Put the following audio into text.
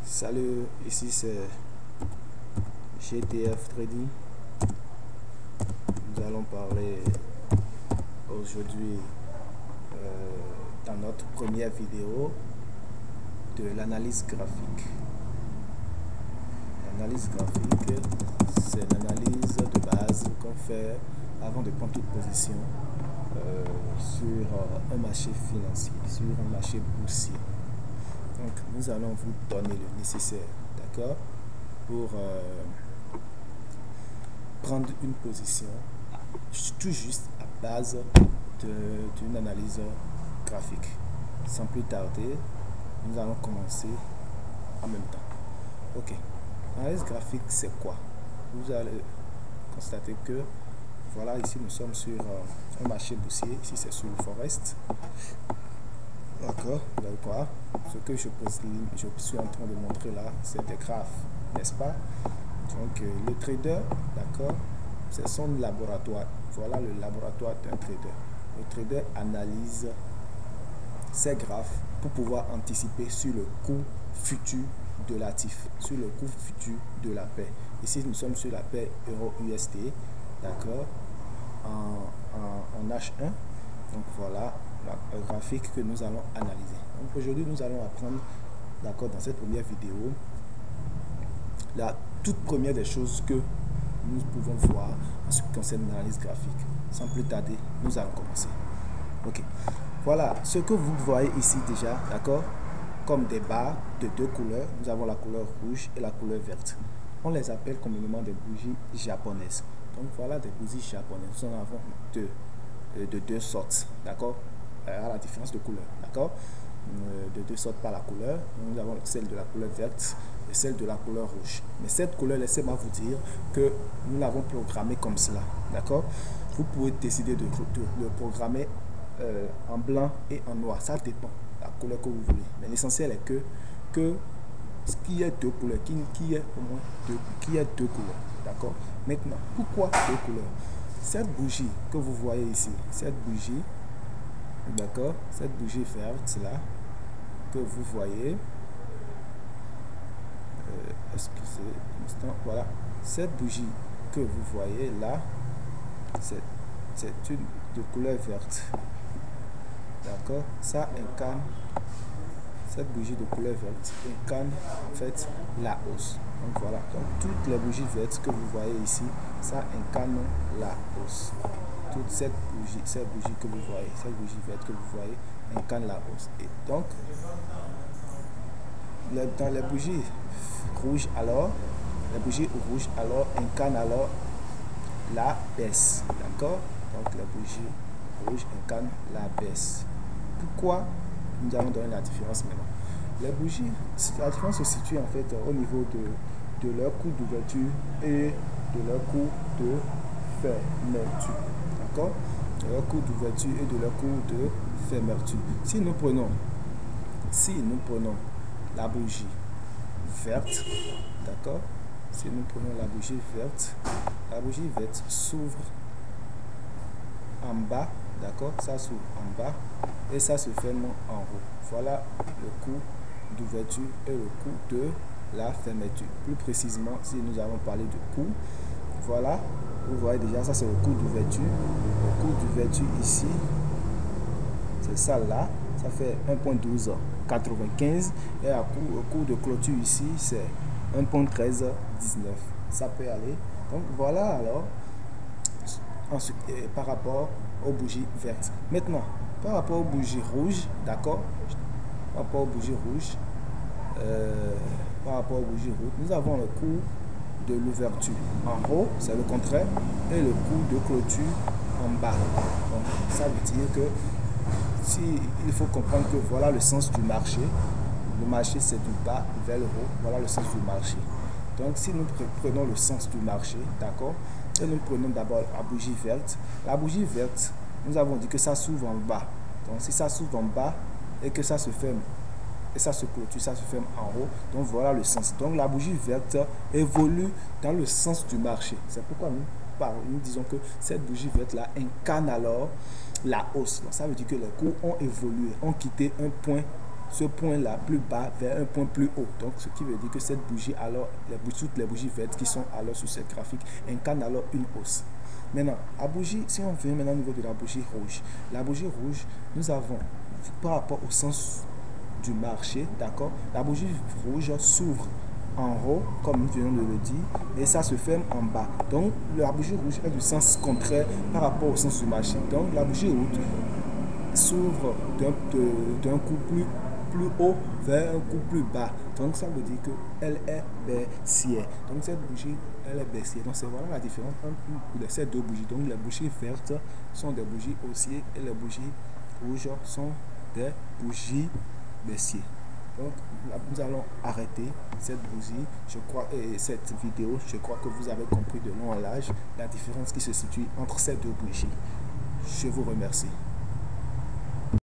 Salut, ici c'est GTF Trading. Nous allons parler aujourd'hui dans notre première vidéo de l'analyse graphique. L'analyse graphique, c'est l'analyse de base qu'on fait avant de prendre toute position sur un marché financier, sur un marché boursier. Donc nous allons vous donner le nécessaire, d'accord, pour prendre une position tout juste à base d'une analyse graphique. Sans plus tarder, nous allons commencer en même temps. Ok, l'analyse graphique c'est quoi? Vous allez constater que voilà, ici nous sommes sur un marché boursier, ici c'est sur le Forex. D'accord, vous allez voir, ce que je suis en train de montrer là, c'est des graphes, n'est-ce pas? Donc le trader, d'accord, c'est son laboratoire. Voilà le laboratoire d'un trader. Le trader analyse ces graphes pour pouvoir anticiper sur le cours futur de l'actif, sur le cours futur de la paire. Ici nous sommes sur la paire euro-USD, d'accord, en H1. Donc voilà la graphique que nous allons analyser. Donc aujourd'hui nous allons apprendre, d'accord, dans cette première vidéo, la toute première des choses que nous pouvons voir en ce qui concerne l'analyse graphique. Sans plus tarder, nous allons commencer. Ok, voilà ce que vous voyez ici déjà, d'accord, comme des barres de deux couleurs. Nous avons la couleur rouge et la couleur verte. On les appelle communément des bougies japonaises. Donc voilà des bougies japonaises. Nous en avons de deux sortes, d'accord, à la différence de couleur, d'accord, de deux sortes par la couleur. Nous avons celle de la couleur verte et celle de la couleur rouge. Mais cette couleur, laissez-moi vous dire que nous l'avons programmée comme cela, d'accord. Vous pouvez décider de le programmer en blanc et en noir, ça dépend de la couleur que vous voulez. Mais l'essentiel est que qu'il y ait deux couleurs, qu'il y ait au moins deux couleurs, d'accord. Maintenant, pourquoi deux couleurs? Cette bougie que vous voyez ici, cette bougie, d'accord, cette bougie verte là que vous voyez, excusez un instant, voilà, cette bougie que vous voyez là, c'est une de couleur verte, d'accord. Ça incarne, cette bougie de couleur verte incarne en fait la hausse. Donc voilà, donc toutes les bougies vertes que vous voyez ici, ça incarne la hausse. Toute cette bougie que vous voyez, cette bougie verte que vous voyez, incarne la hausse. Et donc, dans les bougies rouges alors, les bougies rouges alors incarnent alors la baisse, d'accord. Donc les bougies rouges incarnent la baisse. Pourquoi? Nous allons donner la différence maintenant. Les bougies, la différence se situe en fait au niveau de leur coût d'ouverture et de leur coût de fermeture, d'accord, de leur coût d'ouverture et de leur coût de fermeture. Si nous prenons la bougie verte, d'accord, si nous prenons la bougie verte s'ouvre en bas, d'accord, ça s'ouvre en bas et ça se ferme en haut. Voilà le coût d'ouverture et le coût de la fermeture. Plus précisément, si nous avons parlé de coût, voilà, vous voyez déjà, ça c'est le coût d'ouverture. Le coût d'ouverture ici, c'est ça là, ça fait 1.1295 et le coût de clôture ici, c'est 1.1319. Ça peut aller. Donc voilà alors, ensuite, par rapport aux bougies vertes. Maintenant, par rapport aux bougies rouges, d'accord, par rapport aux bougies rouges, nous avons le coût de l'ouverture en haut, c'est le contraire, et le coût de clôture en bas. Donc ça veut dire que il faut comprendre que voilà le sens du marché. Le marché c'est du bas vers le haut, voilà le sens du marché. Donc si nous prenons le sens du marché, d'accord, et nous prenons d'abord la bougie verte, nous avons dit que ça s'ouvre en bas. Donc si ça s'ouvre en bas et que ça se ferme et ça se clôture, ça se ferme en haut, donc voilà le sens. Donc la bougie verte évolue dans le sens du marché. C'est pourquoi nous disons que cette bougie verte là incarne alors la hausse. Donc ça veut dire que les cours ont évolué, ont quitté un point ce point-là plus bas vers un point plus haut. Donc, ce qui veut dire que cette bougie, alors, toutes les bougies vertes qui sont alors sur cette graphique incarnent alors une hausse. Maintenant, la bougie, si on vient maintenant au niveau de la bougie rouge, nous avons, par rapport au sens du marché, d'accord, la bougie rouge s'ouvre en haut, comme nous venons de le dire, et ça se ferme en bas. Donc, la bougie rouge est du sens contraire par rapport au sens du marché. Donc, la bougie rouge s'ouvre d'un coup plus haut vers un coup plus bas. Donc, ça veut dire qu'elle est baissière. Donc, cette bougie, elle est baissière. Donc, c'est voilà la différence entre ces deux bougies. Donc, les bougies vertes sont des bougies haussières et les bougies rouges sont des bougies baissières. Donc, nous allons arrêter cette bougie, je crois, et cette vidéo. Je crois que vous avez compris de long en large la différence qui se situe entre ces deux bougies. Je vous remercie.